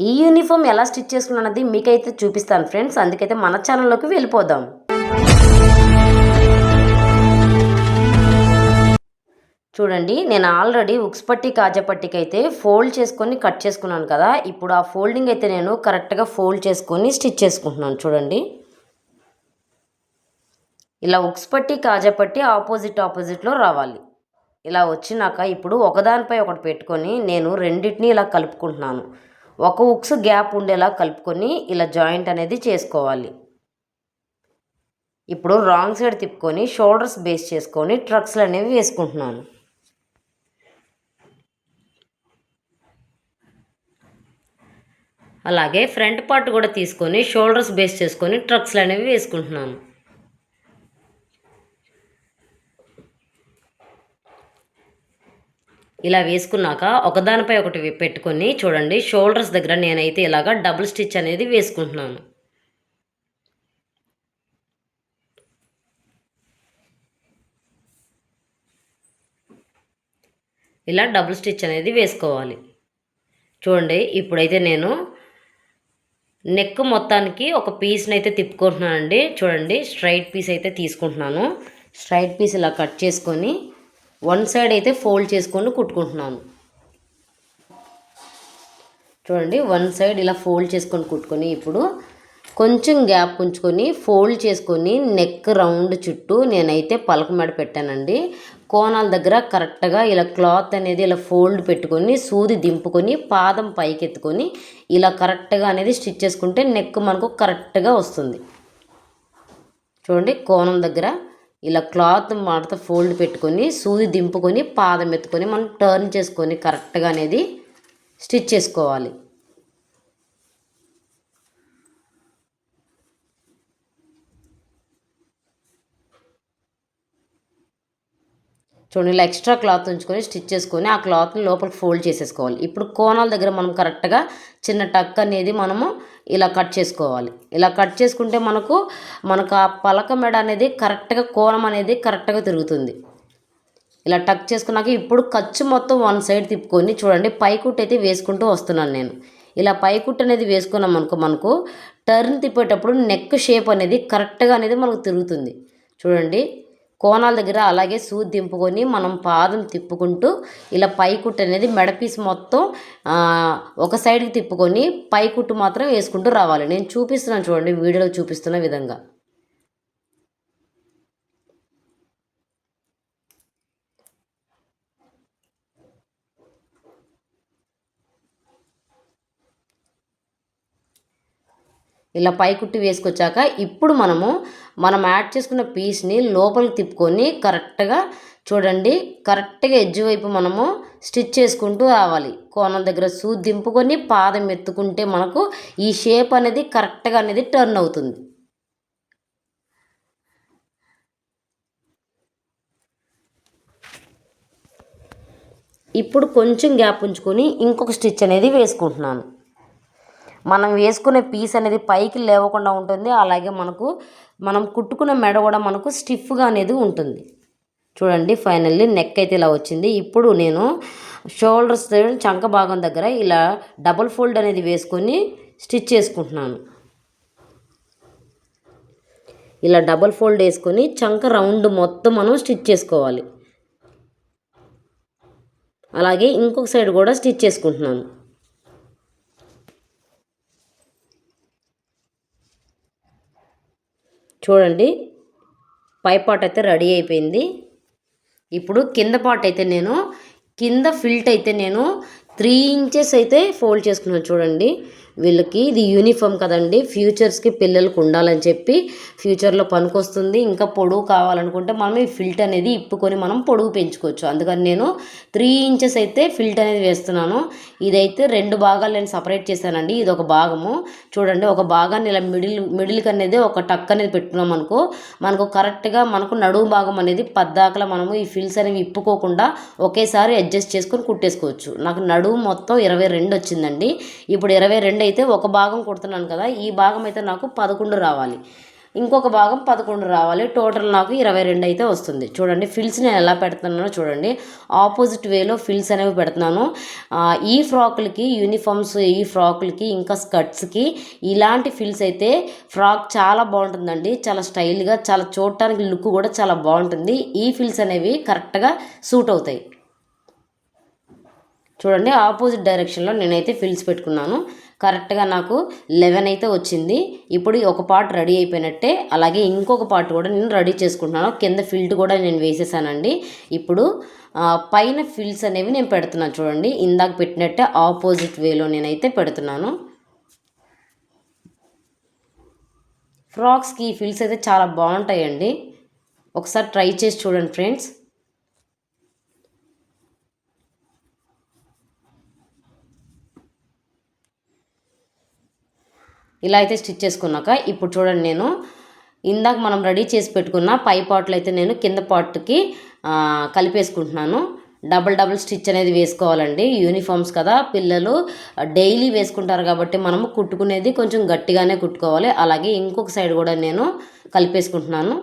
ఈ యూనిఫామ్ ఎలా స్టిచ్ చేసుకున్నది మీకైతే చూపిస్తాను ఫ్రెండ్స్. అందుకైతే మన ఛానల్లోకి వెళ్ళిపోదాం. చూడండి, నేను ఆల్రెడీ ఉక్స్ పట్టి కాజా పట్టికి అయితే ఫోల్డ్ చేసుకొని కట్ చేసుకున్నాను కదా. ఇప్పుడు ఆ ఫోల్డింగ్ అయితే నేను కరెక్ట్గా ఫోల్డ్ చేసుకొని స్టిచ్ చేసుకుంటున్నాను. చూడండి, ఇలా ఉక్స్ పట్టి కాజా పట్టి ఆపోజిట్లో రావాలి. ఇలా వచ్చినాక ఇప్పుడు ఒకదానిపై ఒకటి పెట్టుకొని నేను రెండింటిని ఇలా కలుపుకుంటున్నాను. ఒక ఉక్స్ గ్యాప్ ఉండేలా కలుపుకొని ఇలా జాయింట్ అనేది చేసుకోవాలి. ఇప్పుడు రాంగ్ సైడ్ తిప్పుకొని షోల్డర్స్ బేస్ చేసుకొని ట్రక్స్లు అనేవి వేసుకుంటున్నాను. అలాగే ఫ్రంట్ పార్ట్ కూడా తీసుకొని షోల్డర్స్ బేస్ చేసుకొని ట్రక్స్లు అనేవి వేసుకుంటున్నాను. ఇలా వేసుకున్నాక ఒకదానిపై ఒకటి పెట్టుకొని చూడండి, షోల్డర్స్ దగ్గర నేనైతే ఇలాగా డబుల్ స్టిచ్ అనేది వేసుకుంటున్నాను. ఇలా డబుల్ స్టిచ్ అనేది వేసుకోవాలి. చూడండి, ఇప్పుడైతే నేను నెక్ మొత్తానికి ఒక పీస్ని అయితే తిప్పుకుంటున్నానండి. చూడండి, స్ట్రైట్ పీస్ అయితే తీసుకుంటున్నాను. స్ట్రైట్ పీస్ ఇలా కట్ చేసుకొని వన్ సైడ్ అయితే ఫోల్డ్ చేసుకొని కుట్టుకుంటున్నాను. చూడండి, వన్ సైడ్ ఇలా ఫోల్డ్ చేసుకొని కుట్టుకొని ఇప్పుడు కొంచెం గ్యాప్ ఉంచుకొని ఫోల్డ్ చేసుకొని నెక్ రౌండ్ చుట్టూ నేనైతే పలక మెడ పెట్టానండి. కోణాల దగ్గర కరెక్ట్గా ఇలా క్లాత్ అనేది ఇలా ఫోల్డ్ పెట్టుకొని సూది దింపుకొని పాదం పైకెత్తుకొని ఇలా కరెక్ట్గా అనేది స్టిచ్ చేసుకుంటే నెక్ మనకు కరెక్ట్గా వస్తుంది. చూడండి, కోణం దగ్గర ఇలా క్లాత్ మడత ఫోల్డ్ పెట్టుకొని సూది దింపుకొని పాదం ఎత్తుకొని మనం టర్న్ చేసుకొని కరెక్ట్గా అనేది స్టిచ్ చేసుకోవాలి. చూడండి, ఇలా ఎక్స్ట్రా క్లాత్ ఉంచుకొని స్టిచ్ చేసుకొని ఆ క్లాత్ని లోపలికి ఫోల్డ్ చేసేసుకోవాలి. ఇప్పుడు కోణాల దగ్గర మనం కరెక్ట్గా చిన్న టక్ అనేది మనము ఇలా కట్ చేసుకోవాలి. ఇలా కట్ చేసుకుంటే మనకు ఆ పలక మెడ అనేది కరెక్ట్గా కోణం అనేది కరెక్ట్గా తిరుగుతుంది. ఇలా టక్ చేసుకున్నాక ఇప్పుడు ఖర్చు మొత్తం వన్ సైడ్ తిప్పుకొని చూడండి, పైకుట్టు అయితే వేసుకుంటూ వస్తున్నాను నేను. ఇలా పైకుట్టు అనేది వేసుకున్నాం అనుకో మనకు టర్న్ తిప్పేటప్పుడు నెక్ షేప్ అనేది కరెక్ట్గా అనేది మనకు తిరుగుతుంది. చూడండి, కోణాల దగ్గర అలాగే సూది దింపుకొని మనం పాదం తిప్పుకుంటూ ఇలా పైకుట్టు అనేది మెడపీస్ మొత్తం ఒక సైడ్కి తిప్పుకొని పైకుట్టు మాత్రం వేసుకుంటూ రావాలి. నేను చూపిస్తున్నాను చూడండి, వీడియోలో చూపిస్తున్న విధంగా. ఇలా పైకుట్టు వేసుకొచ్చాక ఇప్పుడు మనం యాడ్ చేసుకున్న పీస్ని లోపలికి తిప్పుకొని కరెక్ట్గా చూడండి, కరెక్ట్గా ఎడ్జ్ వైపు మనము స్టిచ్ చేసుకుంటూ రావాలి. కోణం దగ్గర సూది దింపుకొని పాదం ఎత్తుకుంటే మనకు ఈ షేప్ అనేది కరెక్ట్గా అనేది టర్న్ అవుతుంది. ఇప్పుడు కొంచెం గ్యాప్ ఉంచుకొని ఇంకొక స్టిచ్ అనేది వేసుకుంటున్నాను. మనం వేసుకునే పీస్ అనేది పైకి లేవకుండా ఉంటుంది. అలాగే మనం కుట్టుకున్న మెడ కూడా మనకు స్టిఫ్గా అనేది ఉంటుంది. చూడండి, ఫైనల్లీ నెక్ అయితే ఇలా వచ్చింది. ఇప్పుడు నేను షోల్డర్స్ చంక భాగం దగ్గర ఇలా డబుల్ ఫోల్డ్ అనేది వేసుకొని స్టిచ్ చేసుకుంటున్నాను. ఇలా డబుల్ ఫోల్డ్ వేసుకొని చంక రౌండ్ మొత్తం మనం స్టిచ్ చేసుకోవాలి. అలాగే ఇంకొక సైడ్ కూడా స్టిచ్ చేసుకుంటున్నాను. చూడండి, పై పార్ట్ అయితే రెడీ అయిపోయింది. ఇప్పుడు కింద పార్ట్ అయితే కింద ఫిల్ట్ అయితే 3 ఇంచెస్ అయితే ఫోల్డ్ చేసుకున్నాను. చూడండి, వీళ్ళకి ఇది యూనిఫామ్ కదండి, ఫ్యూచర్స్కి పిల్లలకు ఉండాలని చెప్పి ఫ్యూచర్లో పనికొస్తుంది. ఇంకా పొడవు కావాలనుకుంటే మనం ఈ ఫిల్ట్ అనేది ఇప్పుకొని మనం పొడవు పెంచుకోవచ్చు. అందుకని నేను 3 ఇంచెస్ అయితే ఫిల్ట్ అనేది వేస్తున్నాను. ఇదైతే 2 భాగాలు నేను సపరేట్ చేశానండి. ఇది ఒక భాగము. చూడండి, ఒక భాగాన్ని ఇలా మిడిల్కి అనేది ఒక టక్ అనేది పెట్టుకున్నాం అనుకో మనకు కరెక్ట్గా నడుము భాగం అనేది పద్దాకలా మనము ఈ ఫిల్స్ అనేవి ఇప్పుకోకుండా ఒకేసారి అడ్జస్ట్ చేసుకొని కుట్టేసుకోవచ్చు. నాకు నడుము మొత్తం 22 వచ్చిందండి. ఇప్పుడు 22 అయితే ఒక భాగం కుడుతున్నాను కదా, ఈ భాగం అయితే నాకు 11 రావాలి. ఇంకొక భాగం 11 రావాలి. టోటల్ నాకు 22 అయితే వస్తుంది. చూడండి ఫిల్స్ నేను ఎలా పెడుతున్నానో చూడండి. ఆపోజిట్ వేలో ఫిల్స్ అనేవి పెడుతున్నాను. ఈ ఫ్రాకులకి యూనిఫామ్స్, ఈ ఫ్రాకులకి ఇంకా స్కర్ట్స్కి ఇలాంటి ఫిల్స్ అయితే ఫ్రాక్ చాలా బాగుంటుందండి. చాలా స్టైల్గా, చాలా చూడటానికి లుక్ కూడా చాలా బాగుంటుంది. ఈ ఫిల్స్ అనేవి కరెక్ట్గా సూట్ అవుతాయి. చూడండి ఆపోజిట్ డైరెక్షన్లో నేనైతే ఫిల్స్ పెట్టుకున్నాను. కరెక్ట్గా నాకు 11 అయితే వచ్చింది. ఇప్పుడు ఒక పార్ట్ రెడీ అయిపోయినట్టే. అలాగే ఇంకొక పార్ట్ కూడా నేను రెడీ చేసుకుంటున్నాను. కింద ఫిల్ట్ కూడా నేను వేసేసానండి. ఇప్పుడు పైన ఫిల్స్ అనేవి నేను పెడుతున్నాను. చూడండి ఇందాక పెట్టినట్టే ఆపోజిట్ వేలో నేనైతే పెడుతున్నాను. ఫ్రాక్స్కి ఫిల్స్ అయితే చాలా బాగుంటాయండి. ఒకసారి ట్రై చేసి చూడండి ఫ్రెండ్స్. ఇలా అయితే స్టిచ్ చేసుకున్నాక ఇప్పుడు చూడండి నేను ఇందాక మనం రెడీ చేసి పెట్టుకున్న పై పార్ట్లు అయితే నేను కింద పార్ట్కి కలిపేసుకుంటున్నాను. డబుల్ స్టిచ్ అనేది వేసుకోవాలండి. యూనిఫామ్స్ కదా, పిల్లలు డైలీ వేసుకుంటారు కాబట్టి మనము కుట్టుకునేది కొంచెం గట్టిగానే కుట్టుకోవాలి. అలాగే ఇంకొక సైడ్ కూడా నేను కలిపేసుకుంటున్నాను.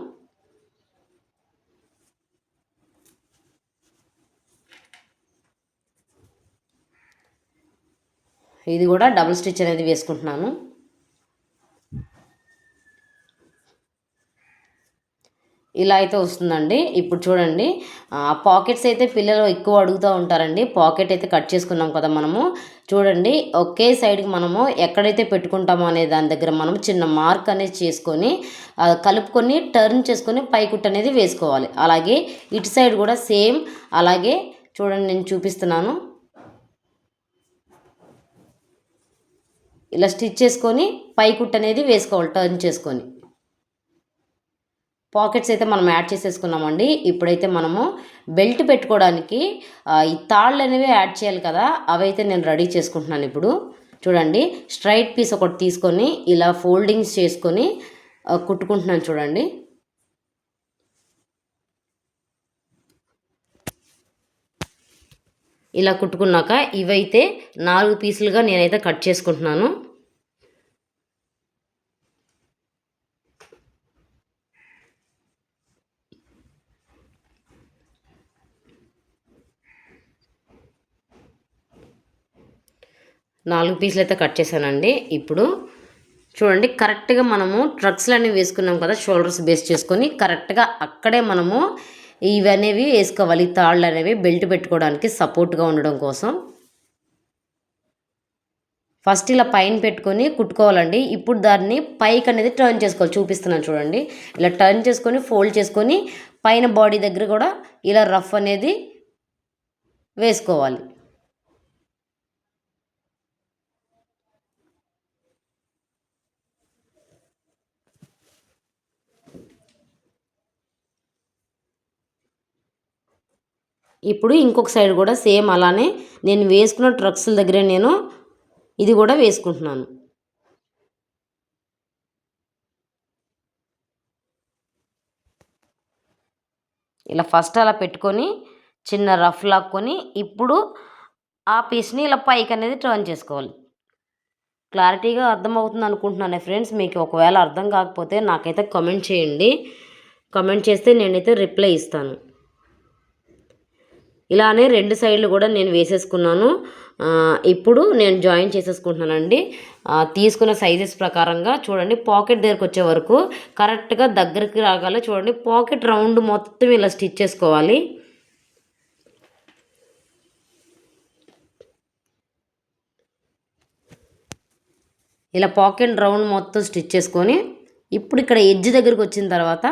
ఇది కూడా డబుల్ స్టిచ్ అనేది వేసుకుంటున్నాను. ఇలా అయితే వస్తుందండి. ఇప్పుడు చూడండి పాకెట్స్ అయితే పిల్లలు ఎక్కువ అడుగుతూ ఉంటారండి. పాకెట్ అయితే కట్ చేసుకున్నాం కదా మనము. చూడండి ఒకే సైడ్కి మనము ఎక్కడైతే పెట్టుకుంటామో అనే దాని దగ్గర మనం చిన్న మార్క్ అనేది చేసుకొని కలుపుకొని టర్న్ చేసుకొని పైకుట్టు అనేది వేసుకోవాలి. అలాగే ఇటు సైడ్ కూడా సేమ్ అలాగే చూడండి నేను చూపిస్తున్నాను. ఇలా స్టిచ్ చేసుకొని పైకుట్టు అనేది వేసుకోవాలి టర్న్ చేసుకొని. పాకెట్స్ అయితే మనం యాడ్ చేసేసుకున్నామండి. ఇప్పుడైతే మనము బెల్ట్ పెట్టుకోవడానికి ఈ తాళ్ళు అనేవి యాడ్ చేయాలి కదా, అవైతే నేను రెడీ చేసుకుంటున్నాను. ఇప్పుడు చూడండి స్ట్రైట్ పీస్ ఒకటి తీసుకొని ఇలా ఫోల్డింగ్స్ చేసుకొని కుట్టుకుంటున్నాను. చూడండి ఇలా కుట్టుకున్నాక ఇవైతే 4 పీసులుగా నేనైతే కట్ చేసుకుంటున్నాను. నాలుగు పీసులు అయితే కట్ చేశానండి. ఇప్పుడు చూడండి కరెక్ట్గా మనము ట్రక్స్లు అనేవి వేసుకున్నాం కదా, షోల్డర్స్ బేస్ చేసుకొని కరెక్ట్గా అక్కడే మనము ఇవనేవి వేసుకోవాలి. తాళ్ళు అనేవి బెల్ట్ పెట్టుకోవడానికి సపోర్ట్గా ఉండడం కోసం ఫస్ట్ ఇలా పైన పెట్టుకొని కుట్టుకోవాలండి. ఇప్పుడు దాన్ని పైకి అనేది టర్న్ చేసుకోవాలి. చూపిస్తున్నాను చూడండి. ఇలా టర్న్ చేసుకొని ఫోల్డ్ చేసుకొని పైన బాడీ దగ్గర కూడా ఇలా రఫ్ అనేది వేసుకోవాలి. ఇప్పుడు ఇంకొక సైడ్ కూడా సేమ్ అలానే నేను వేసుకున్న ట్రక్స్ల దగ్గరే నేను ఇది కూడా వేసుకుంటున్నాను. ఇలా ఫస్ట్ అలా పెట్టుకొని చిన్న రఫ్ లాక్కొని ఇప్పుడు ఆ పీస్ని ఇలా పైకి అనేది టర్న్ చేసుకోవాలి. క్లారిటీగా అర్థమవుతుంది అనుకుంటున్నాను ఫ్రెండ్స్. మీకు ఒకవేళ అర్థం కాకపోతే నాకైతే కామెంట్ చేయండి. కామెంట్ చేస్తే నేనైతే రిప్లై ఇస్తాను. ఇలానే రెండు సైడ్లు కూడా నేను వేసేసుకున్నాను. ఇప్పుడు నేను జాయిన్ చేసేసుకుంటున్నానండి. తీసుకున్న సైజెస్ ప్రకారంగా చూడండి పాకెట్ దగ్గరకు వచ్చే వరకు కరెక్ట్గా దగ్గరికి రాగాలి. చూడండి పాకెట్ రౌండ్ మొత్తం ఇలా స్టిచ్ చేసుకోవాలి. ఇలా పాకెట్ రౌండ్ మొత్తం స్టిచ్ చేసుకొని ఇప్పుడు ఇక్కడ ఎడ్జ్ దగ్గరికి వచ్చిన తర్వాత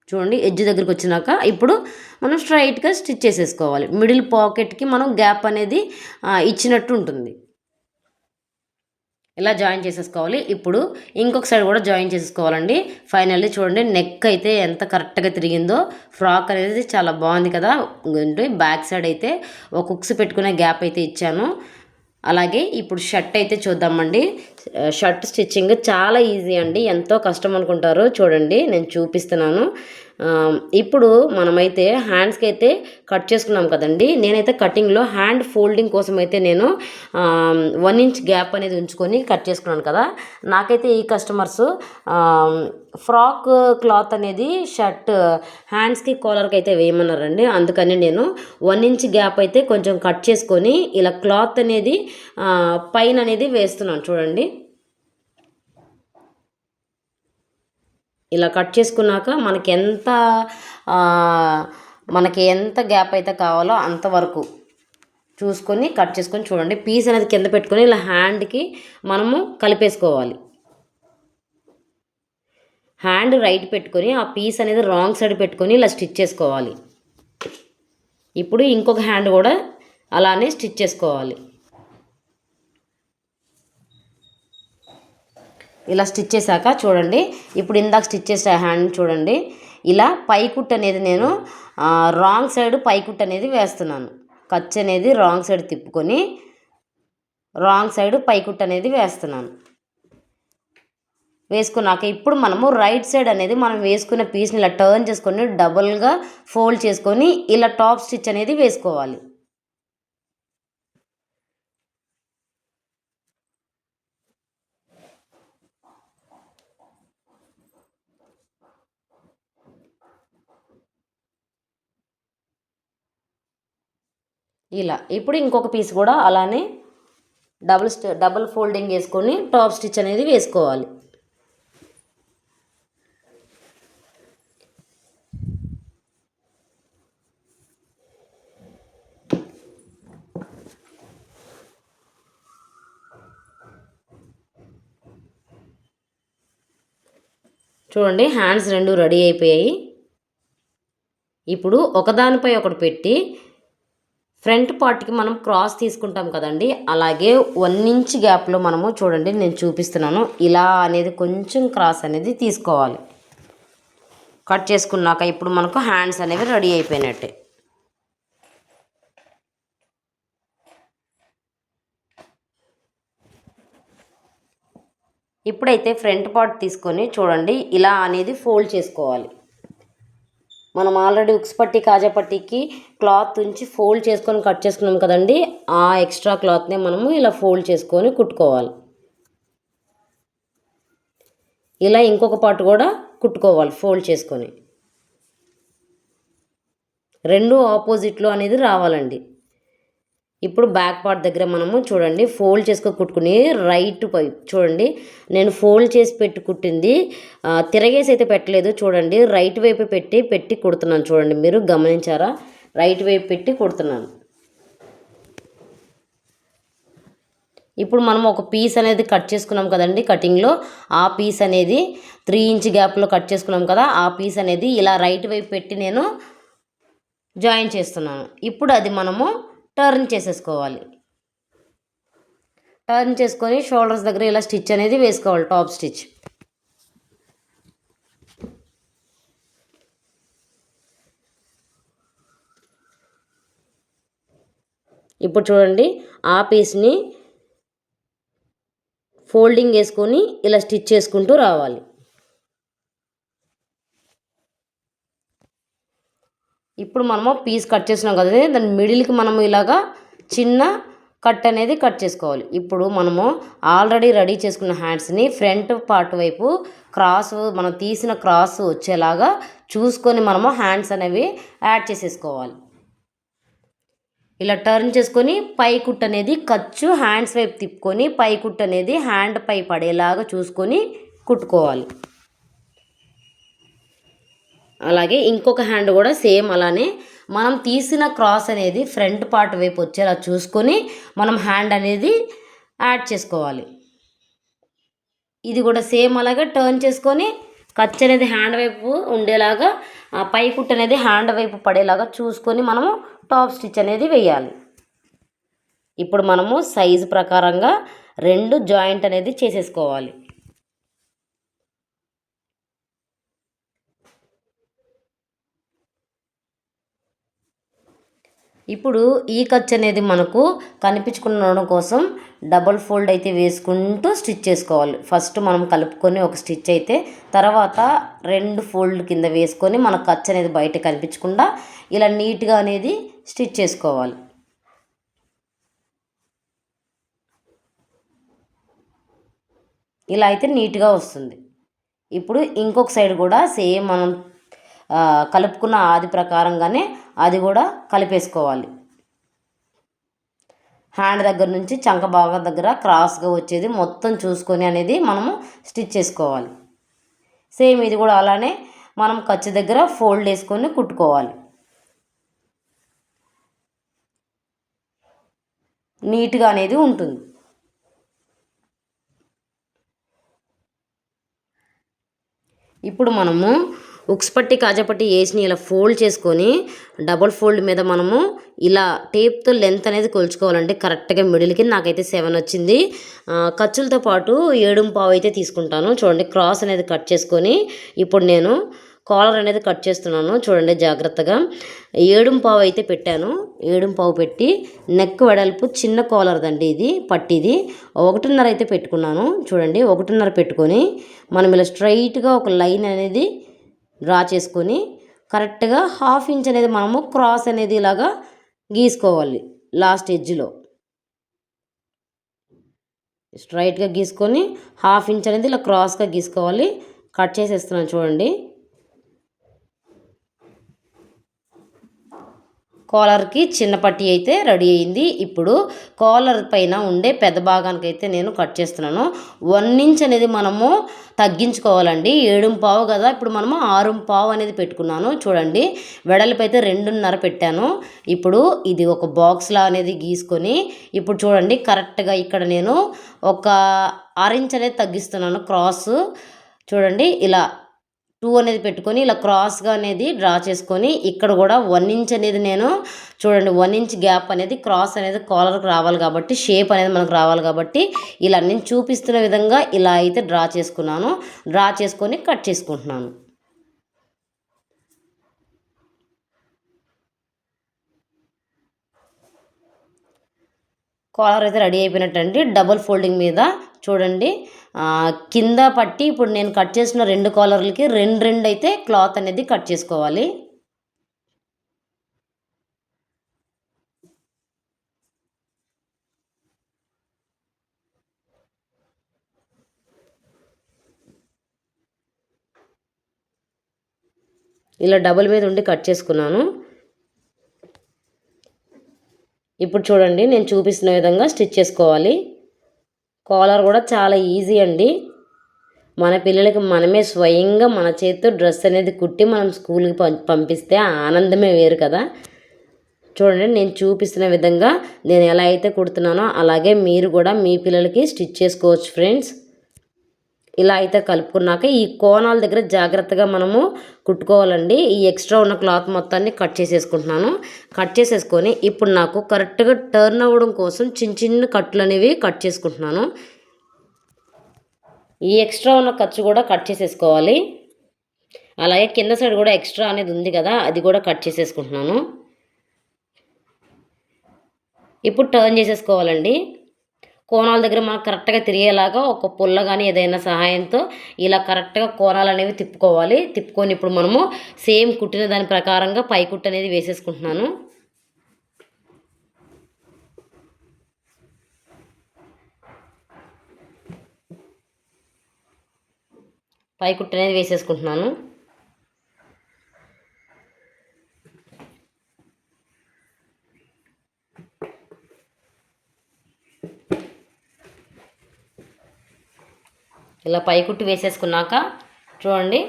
చూడండి ఎడ్జ్ దగ్గరికి వచ్చినాక ఇప్పుడు మనం స్ట్రైట్గా స్టిచ్ చేసేసుకోవాలి. మిడిల్ పాకెట్కి మనం గ్యాప్ అనేది ఇచ్చినట్టు ఉంటుంది. ఇలా జాయిన్ చేసేసుకోవాలి. ఇప్పుడు ఇంకొక సైడ్ కూడా జాయిన్ చేసేసుకోవాలండి. ఫైనల్లీ చూడండి నెక్ అయితే ఎంత కరెక్ట్గా తిరిగిందో. ఫ్రాక్ అనేది చాలా బాగుంది కదా. బ్యాక్ సైడ్ అయితే ఒక హుక్స్ పెట్టుకునే గ్యాప్ అయితే ఇచ్చాను. అలాగే ఇప్పుడు షర్ట్ అయితే చూద్దామండి. షర్ట్ స్టిచ్చింగ్ చాలా ఈజీ అండి. ఎంతో కష్టం అనుకుంటారు. చూడండి నేను చూపిస్తున్నాను. ఇప్పుడు మనమైతే హ్యాండ్స్కి అయితే కట్ చేసుకున్నాం కదండి. నేనైతే కటింగ్లో హ్యాండ్ ఫోల్డింగ్ కోసం అయితే నేను 1 ఇంచ్ గ్యాప్ అనేది ఉంచుకొని కట్ చేసుకున్నాను కదా. నాకైతే ఈ కస్టమర్స్ ఫ్రాక్ క్లాత్ అనేది షర్ట్ హ్యాండ్స్కి కాలర్కి అయితే వేయమన్నారండి. అందుకని నేను 1 ఇంచ్ గ్యాప్ అయితే కొంచెం కట్ చేసుకొని ఇలా క్లాత్ అనేది పైన అనేది వేస్తున్నాను చూడండి. ఇలా కట్ చేసుకున్నాక మనకి ఎంత గ్యాప్ అయితే కావాలో అంతవరకు చూసుకొని కట్ చేసుకొని చూడండి. పీస్ అనేది కింద పెట్టుకొని ఇలా హ్యాండ్కి మనము కలిపేసుకోవాలి. హ్యాండ్ రైట్ పెట్టుకొని ఆ పీస్ అనేది రాంగ్ సైడ్ పెట్టుకొని ఇలా స్టిచ్ చేసుకోవాలి. ఇప్పుడు ఇంకొక హ్యాండ్ కూడా అలానే స్టిచ్ చేసుకోవాలి. ఇలా స్టిచ్ చేశాక చూడండి, ఇప్పుడు ఇందాక స్టిచ్ చేసే హ్యాండ్ చూడండి, ఇలా పైకుట్ అనేది నేను రాంగ్ సైడ్ పైకుట్ అనేది వేస్తున్నాను. ఖర్చు అనేది రాంగ్ సైడ్ తిప్పుకొని రాంగ్ సైడ్ పైకుట్ అనేది వేస్తున్నాను. వేసుకున్నాక ఇప్పుడు మనము రైట్ సైడ్ అనేది మనం వేసుకున్న పీస్ని ఇలా టర్న్ చేసుకొని డబుల్గా ఫోల్డ్ చేసుకొని ఇలా టాప్ స్టిచ్ అనేది వేసుకోవాలి. ఇలా ఇప్పుడు ఇంకొక పీస్ కూడా అలానే డబుల్ ఫోల్డింగ్ వేసుకొని టాప్ స్టిచ్ అనేది వేసుకోవాలి. చూడండి, హ్యాండ్స్ రెండు రెడీ అయిపోయాయి. ఇప్పుడు ఒకదానిపై ఒకటి పెట్టి ఫ్రంట్ పార్ట్కి మనం క్రాస్ తీసుకుంటాం కదండి, అలాగే 1 ఇంచ్ గ్యాప్లో మనము చూడండి నేను చూపిస్తున్నాను, ఇలా అనేది కొంచెం క్రాస్ అనేది తీసుకోవాలి. కట్ చేసుకున్నాక ఇప్పుడు మనకు హ్యాండ్స్ అనేవి రెడీ అయిపోయినట్టే. ఇప్పుడైతే ఫ్రంట్ పార్ట్ తీసుకొని చూడండి ఇలా అనేది ఫోల్డ్ చేసుకోవాలి. మనం ఆల్రెడీ ఉక్స్ పట్టి కాజా పట్టీకి క్లాత్ ఉంచి ఫోల్డ్ చేసుకొని కట్ చేసుకున్నాం కదండి, ఆ ఎక్స్ట్రా క్లాత్ని మనము ఇలా ఫోల్డ్ చేసుకొని కుట్టుకోవాలి. ఇలా ఇంకొక పార్ట్ కూడా కుట్టుకోవాలి ఫోల్డ్ చేసుకొని. రెండు ఆపోజిట్లో అనేది రావాలండి. ఇప్పుడు బ్యాక్ పార్ట్ దగ్గర మనము చూడండి ఫోల్డ్ చేసుకొని కుట్టుకుని రైట్ వైపు చూడండి, నేను ఫోల్డ్ చేసి పెట్టి కుట్టింది తిరగేసి అయితే పెట్టలేదు. చూడండి రైట్ వైపు పెట్టి కుడుతున్నాను. చూడండి మీరు గమనించారా, రైట్ వైపు పెట్టి కుడుతున్నాను. ఇప్పుడు మనం ఒక పీస్ అనేది కట్ చేసుకున్నాం కదండి కటింగ్లో, ఆ పీస్ అనేది 3 ఇంచ్ గ్యాప్లో కట్ చేసుకున్నాం కదా, ఆ పీస్ అనేది ఇలా రైట్ వైపు పెట్టి నేను జాయిన్ చేస్తున్నాను. ఇప్పుడు అది మనము టర్న్ చేసేసుకోవాలి. టర్న్ చేసుకొని షోల్డర్స్ దగ్గర ఇలా స్టిచ్ అనేది వేసుకోవాలి, టాప్ స్టిచ్. ఇప్పుడు చూడండి ఆ పీస్ని ఫోల్డింగ్ వేసుకొని ఇలా స్టిచ్ చేసుకుంటూ రావాలి. ఇప్పుడు మనము పీస్ కట్ చేసినాం కదా, దాని మిడిల్కి మనము ఇలాగా చిన్న కట్ అనేది కట్ చేసుకోవాలి. ఇప్పుడు మనము ఆల్రెడీ రెడీ చేసుకున్న హ్యాండ్స్ని ఫ్రంట్ పార్ట్ వైపు మనం తీసిన క్రాస్ వచ్చేలాగా చూసుకొని మనము హ్యాండ్స్ అనేవి యాడ్ చేసేసుకోవాలి. ఇలా టర్న్ చేసుకొని పై కుట్ అనేది ఖర్చు హ్యాండ్స్ వైపు తిప్పుకొని పై కుట్ అనేది హ్యాండ్ పై పడేలాగా చూసుకొని కుట్టుకోవాలి. అలాగే ఇంకొక హ్యాండ్ కూడా సేమ్ అలానే మనం తీసిన క్రాస్ అనేది ఫ్రంట్ పార్ట్ వైపు వచ్చేలా చూసుకొని మనం హ్యాండ్ అనేది యాడ్ చేసుకోవాలి. ఇది కూడా సేమ్ అలాగే టర్న్ చేసుకొని ఖర్చు అనేది హ్యాండ్ వైపు ఉండేలాగా పై కుట్ అనేది హ్యాండ్ వైపు పడేలాగా చూసుకొని మనము టాప్ స్టిచ్ అనేది వేయాలి. ఇప్పుడు మనము సైజు ప్రకారంగా 2 జాయింట్ అనేది చేసేసుకోవాలి. ఇప్పుడు ఈ ఖర్చు అనేది మనకు కనిపించకుండా కోసం డబుల్ ఫోల్డ్ అయితే వేసుకుంటూ స్టిచ్ చేసుకోవాలి. ఫస్ట్ మనం కలుపుకొని ఒక స్టిచ్ అయితే తర్వాత 2 ఫోల్డ్ కింద వేసుకొని మన ఖర్చు అనేది బయట కనిపించకుండా ఇలా నీట్గా అనేది స్టిచ్ చేసుకోవాలి. ఇలా అయితే నీట్గా వస్తుంది. ఇప్పుడు ఇంకొక సైడ్ కూడా సేమ్ మనం కలుపుకున్న ఆది ప్రకారంగానే అది కూడా కలిపేసుకోవాలి. హ్యాండ్ దగ్గర నుంచి చంక భాగం దగ్గర క్రాస్గా వచ్చేది మొత్తం చూసుకొని అనేది మనము స్టిచ్ చేసుకోవాలి. సేమ్ ఇది కూడా అలానే మనం ఖర్చు దగ్గర ఫోల్డ్ వేసుకొని కుట్టుకోవాలి. నీట్గా అనేది ఉంటుంది. ఇప్పుడు మనము ఉక్స్ పట్టి కాజాపట్టి వేసి ఇలా ఫోల్డ్ చేసుకొని డబుల్ ఫోల్డ్ మీద మనము ఇలా టేప్తో లెంత్ అనేది కొలుచుకోవాలంటే కరెక్ట్గా మిడిల్కి నాకైతే 7 వచ్చింది. ఖర్చులతో పాటు 7.5 అయితే తీసుకుంటాను. చూడండి క్రాస్ అనేది కట్ చేసుకొని ఇప్పుడు నేను కాలర్ అనేది కట్ చేస్తున్నాను. చూడండి జాగ్రత్తగా 7.5 అయితే పెట్టాను. 7.5 పెట్టి నెక్ వెడల్పు చిన్న కాలర్దండి ఇది పట్టిది 1.5 అయితే పెట్టుకున్నాను. చూడండి 1.5 పెట్టుకొని మనం ఇలా స్ట్రైట్గా ఒక లైన్ అనేది డ్రా చేసుకొని కరెక్ట్గా 1/2 ఇంచ్ అనేది మనము క్రాస్ అనేది ఇలాగా గీసుకోవాలి. లాస్ట్ ఎడ్జ్లో స్ట్రైట్గా గీసుకొని 1/2 ఇంచ్ అనేది ఇలా క్రాస్గా గీసుకోవాలి. కట్ చేసేస్తున్నాను చూడండి. కాలర్కి చిన్న పట్టీ అయితే రెడీ అయింది. ఇప్పుడు కాలర్ పైన ఉండే పెద్ద భాగానికి అయితే నేను కట్ చేస్తున్నాను. 1 ఇంచ్ అనేది మనము తగ్గించుకోవాలండి. 7.5 కదా, ఇప్పుడు మనము 6.5 అనేది పెట్టుకున్నాను. చూడండి వెడల్పు అయితే 2.5 పెట్టాను. ఇప్పుడు ఇది ఒక బాక్స్లా అనేది గీసుకొని ఇప్పుడు చూడండి కరెక్ట్గా ఇక్కడ నేను ఒక 6 ఇంచ్ అనేది తగ్గిస్తున్నాను క్రాస్. చూడండి ఇలా 2 అనేది పెట్టుకొని ఇలా క్రాస్గా అనేది డ్రా చేసుకొని ఇక్కడ కూడా 1 ఇంచ్ అనేది నేను చూడండి 1 ఇంచ్ గ్యాప్ అనేది క్రాస్ అనేది కాలర్కి రావాలి కాబట్టి షేప్ అనేది మనకు రావాలి కాబట్టి ఇలా నేను చూపిస్తున్న విధంగా ఇలా అయితే డ్రా చేసుకున్నాను. డ్రా చేసుకొని కట్ చేసుకుంటున్నాను. కాలర్ అయితే రెడీ అయిపోయినట్టండి. డబుల్ ఫోల్డింగ్ మీద చూడండి కింద పట్టి ఇప్పుడు నేను కట్ చేసిన 2 కాలర్లకి 2 అయితే క్లాత్ అనేది కట్ చేసుకోవాలి. ఇలా డబుల్ మీద ఉండి కట్ చేసుకున్నాను. ఇప్పుడు చూడండి నేను చూపిస్తున్న విధంగా స్టిచ్ చేసుకోవాలి. కాలర్ కూడా చాలా ఈజీ అండి. మన పిల్లలకి మనమే స్వయంగా మన చేతితో డ్రెస్ అనేది కుట్టి మనం స్కూల్కి పంపిస్తే ఆనందమే వేరు కదా. చూడండి నేను చూపిస్తున్న విధంగా నేను ఎలా అయితే కుడుతున్నానో అలాగే మీరు కూడా మీ పిల్లలకి స్టిచ్ చేసుకోవచ్చు ఫ్రెండ్స్. ఇలా అయితే కలుపుకున్నాక ఈ కోణాల దగ్గర జాగ్రత్తగా మనము కుట్టుకోవాలండి. ఈ ఎక్స్ట్రా ఉన్న క్లాత్ మొత్తాన్ని కట్ చేసేసుకుంటున్నాను. కట్ చేసేసుకొని ఇప్పుడు నాకు కరెక్ట్గా టర్న్ అవ్వడం కోసం చిన్న చిన్న కట్లు అనేవి కట్ చేసుకుంటున్నాను. ఈ ఎక్స్ట్రా ఉన్న ఖర్చు కూడా కట్ చేసేసుకోవాలి. అలాగే కింద సైడ్ కూడా ఎక్స్ట్రా అనేది ఉంది కదా, అది కూడా కట్ చేసేసుకుంటున్నాను. ఇప్పుడు టర్న్ చేసేసుకోవాలండి. కోణాల దగ్గర మనకు కరెక్ట్గా తిరిగేలాగా ఒక పుల్ల కానీ ఏదైనా సహాయంతో ఇలా కరెక్ట్గా కోణాలు అనేవి తిప్పుకోవాలి. తిప్పుకొని ఇప్పుడు మనము సేమ్ కుట్టిన దాని ప్రకారంగా పై కుట్టు అనేది వేసేసుకుంటున్నాను. పై కుట్టు అనేది వేసేసుకుంటున్నాను. ఇలా పై కుట్టు వేసేసుకున్నాక చూడండి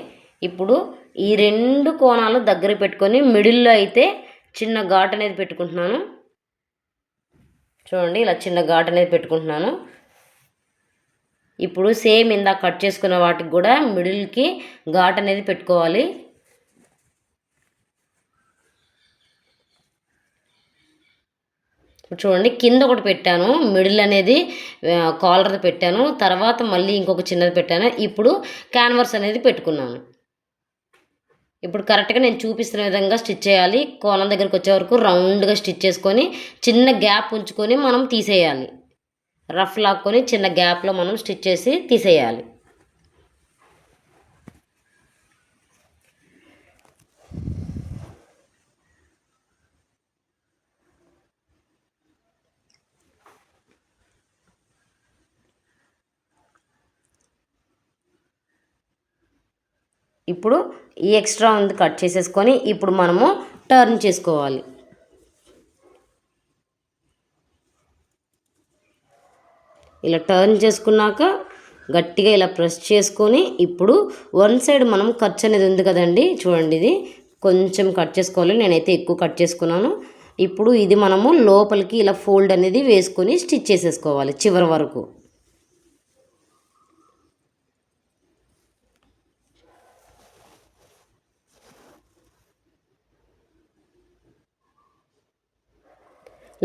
ఇప్పుడు ఈ 2 కోణాలు దగ్గర పెట్టుకొని మిడిల్లో అయితే చిన్న ఘాట్ అనేది పెట్టుకుంటున్నాను. చూడండి ఇలా చిన్న ఘాట్ అనేది పెట్టుకుంటున్నాను. ఇప్పుడు సేమ్ ఇందాక కట్ చేసుకున్న వాటికి కూడా మిడిల్కి ఘాట్ అనేది పెట్టుకోవాలి. చూడండి కింద ఒకటి పెట్టాను, మిడిల్ అనేది కాలర్ది పెట్టాను, తర్వాత మళ్ళీ ఇంకొక చిన్నది పెట్టాను. ఇప్పుడు క్యాన్వర్స్ అనేది పెట్టుకున్నాను. ఇప్పుడు కరెక్ట్గా నేను చూపిస్తున్న విధంగా స్టిచ్ చేయాలి. కోణం దగ్గరికి వచ్చే వరకు రౌండ్గా స్టిచ్ చేసుకొని చిన్న గ్యాప్ ఉంచుకొని మనం తీసేయాలి. రఫ్ లాక్కొని చిన్న గ్యాప్లో మనం స్టిచ్ చేసి తీసేయాలి. ఇప్పుడు ఈ ఎక్స్ట్రా ఉంది కట్ చేసేసుకొని ఇప్పుడు మనము టర్న్ చేసుకోవాలి. ఇలా టర్న్ చేసుకున్నాక గట్టిగా ఇలా ప్రెస్ చేసుకొని ఇప్పుడు వన్ సైడ్ మనం ఖర్చు అనేది ఉంది కదండి, చూడండి ఇది కొంచెం కట్ చేసుకోవాలి. నేనైతే ఎక్కువ కట్ చేసుకున్నాను. ఇప్పుడు ఇది మనము లోపలికి ఇలా ఫోల్డ్ అనేది వేసుకొని స్టిచ్ చేసేసుకోవాలి చివరి వరకు.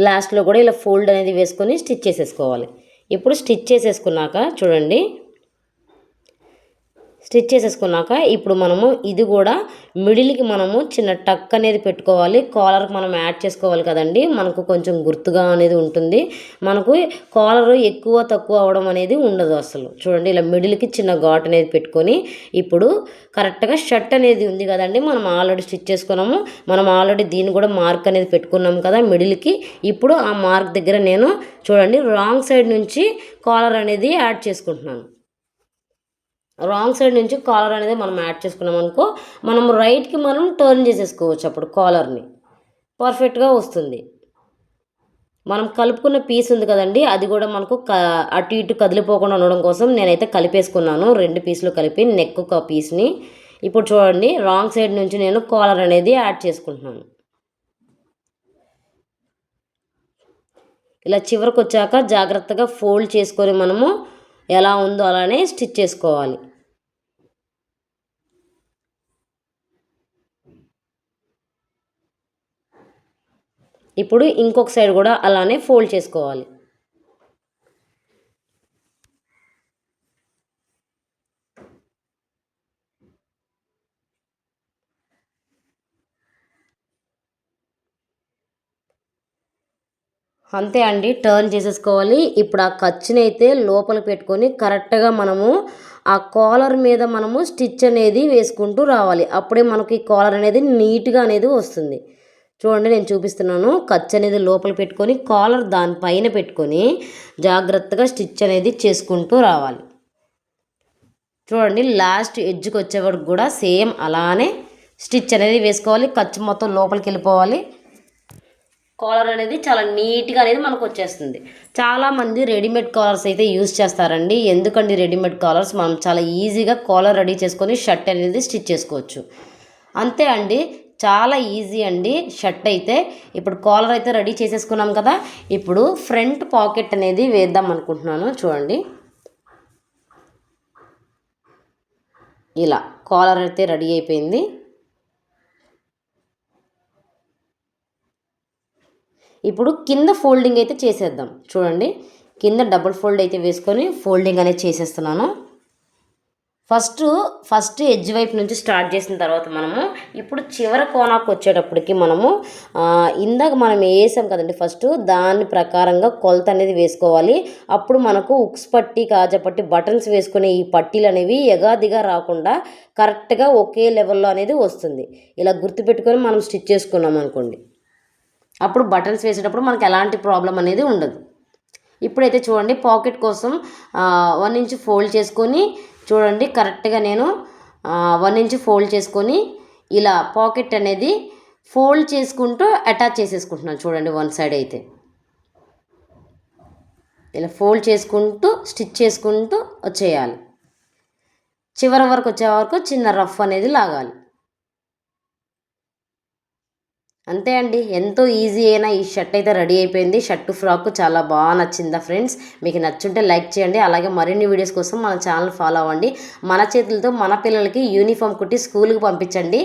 లాస్ట్లో కూడా ఇలా ఫోల్డ్ అనేది వేసుకొని స్టిచ్ చేసేసుకోవాలి. ఇప్పుడు స్టిచ్ చేసేసుకున్నాక చూడండి, స్టిచ్ చేసేసుకున్నాక ఇప్పుడు మనము ఇది కూడా మిడిల్కి మనము చిన్న టక్ అనేది పెట్టుకోవాలి. కాలర్కి మనం యాడ్ చేసుకోవాలి కదండి, మనకు కొంచెం గుర్తుగా అనేది ఉంటుంది. మనకు కాలర్ ఎక్కువ తక్కువ అవడం అనేది ఉండదు అసలు. చూడండి ఇలా మిడిల్కి చిన్న ఘాట్ అనేది పెట్టుకొని ఇప్పుడు కరెక్ట్గా షర్ట్ అనేది ఉంది కదండి, మనం ఆల్రెడీ స్టిచ్ చేసుకున్నాము. మనం ఆల్రెడీ దీన్ని కూడా మార్క్ అనేది పెట్టుకున్నాము కదా మిడిల్కి. ఇప్పుడు ఆ మార్క్ దగ్గర నేను చూడండి రాంగ్ సైడ్ నుంచి కాలర్ అనేది యాడ్ చేసుకుంటున్నాను. రాంగ్ సైడ్ నుంచి కాలర్ అనేది మనం యాడ్ చేసుకున్నాం అనుకో, మనం రైట్కి మనం టర్న్ చేసేసుకోవచ్చు. అప్పుడు కాలర్ని పర్ఫెక్ట్గా వస్తుంది. మనం కలుపుకున్న పీస్ ఉంది కదండి, అది కూడా మనకు అటు ఇటు కదిలిపోకుండా ఉండడం కోసం నేనైతే కలిపేసుకున్నాను. 2 పీసులు కలిపి నెక్ ఒక పీస్ని. ఇప్పుడు చూడండి రాంగ్ సైడ్ నుంచి నేను కాలర్ అనేది యాడ్ చేసుకుంటున్నాను. ఇలా చివరికి వచ్చాక జాగ్రత్తగా ఫోల్డ్ చేసుకొని మనము ఎలా ఉందో అలానే స్టిచ్ చేసుకోవాలి. ఇప్పుడు ఇంకొక సైడ్ కూడా అలానే ఫోల్డ్ చేసుకోవాలి. అంతే అండి, టర్న్ చేసేసుకోవాలి. ఇప్పుడు ఆ ఖర్చుని అయితే లోపల పెట్టుకొని కరెక్ట్గా మనము ఆ కాలర్ మీద మనము స్టిచ్ అనేది వేసుకుంటూ రావాలి. అప్పుడే మనకి కాలర్ అనేది నీట్గా అనేది వస్తుంది. చూడండి నేను చూపిస్తున్నాను. ఖర్చు అనేది లోపల పెట్టుకొని కాలర్ దానిపైన పెట్టుకొని జాగ్రత్తగా స్టిచ్ అనేది చేసుకుంటూ రావాలి. చూడండి లాస్ట్ ఎడ్జ్కి వచ్చే వరకు కూడా సేమ్ అలానే స్టిచ్ అనేది వేసుకోవాలి. ఖర్చు మొత్తం లోపలికి వెళ్ళిపోవాలి. కాలర్ అనేది చాలా నీట్గా అనేది మనకు వచ్చేస్తుంది. చాలామంది రెడీమేడ్ కాలర్స్ అయితే యూజ్ చేస్తారండి. ఎందుకండి రెడీమేడ్ కాలర్స్, మనం చాలా ఈజీగా కాలర్ రెడీ చేసుకొని షర్ట్ అనేది స్టిచ్ చేసుకోవచ్చు. అంతే అండి, చాలా ఈజీ అండి షర్ట్ అయితే. ఇప్పుడు కాలర్ అయితే రెడీ చేసేసుకున్నాం కదా, ఇప్పుడు ఫ్రంట్ పాకెట్ అనేది వేద్దాం అనుకుంటున్నాను. చూడండి ఇలా కాలర్ అయితే రెడీ అయిపోయింది. ఇప్పుడు కింద ఫోల్డింగ్ అయితే చేసేద్దాం. చూడండి కింద డబుల్ ఫోల్డ్ అయితే వేసుకొని ఫోల్డింగ్ అనేది చేసేస్తున్నాను. ఫస్ట్ ఎడ్జ్ వైపు నుంచి స్టార్ట్ చేసిన తర్వాత మనము ఇప్పుడు చివరి కోనాకు వచ్చేటప్పటికి మనము ఇందాక మనం వేసాం కదండి ఫస్ట్, దాని ప్రకారంగా కొలత అనేది వేసుకోవాలి. అప్పుడు మనకు ఉక్స్ పట్టి కాజా పట్టి బటన్స్ వేసుకునే ఈ పట్టీలు అనేవి ఎగాదిగా రాకుండా కరెక్ట్గా ఒకే లెవెల్లో అనేది వస్తుంది. ఇలా గుర్తుపెట్టుకొని మనం స్టిచ్ చేసుకున్నాం అనుకోండి, అప్పుడు బటన్స్ వేసేటప్పుడు మనకు ఎలాంటి ప్రాబ్లం అనేది ఉండదు. ఇప్పుడైతే చూడండి పాకెట్ కోసం 1 ఇంచ్ ఫోల్డ్ చేసుకొని చూడండి కరెక్ట్గా నేను 1 ఇంచ్ ఫోల్డ్ చేసుకొని ఇలా పాకెట్ అనేది ఫోల్డ్ చేసుకుంటూ అటాచ్ చేసేసుకుంటున్నాను. చూడండి వన్ సైడ్ అయితే ఇలా ఫోల్డ్ చేసుకుంటూ స్టిచ్ చేసుకుంటూ వచ్చేయాలి. చివరి వరకు వచ్చే వరకు చిన్న రఫ్ అనేది లాగాలి. అంతే అండి, ఎంతో ఈజీ అయినా ఈ షర్ట్ అయితే రెడీ అయిపోయింది. షర్టు ఫ్రాక్ చాలా బాగా నచ్చిందా ఫ్రెండ్స్? మీకు నచ్చుంటే లైక్ చేయండి. అలాగే మరిన్ని వీడియోస్ కోసం మన ఛానల్ ఫాలో అవ్వండి. మన చేతులతో మన పిల్లలకి యూనిఫామ్ కుట్టి స్కూల్కి పంపించండి.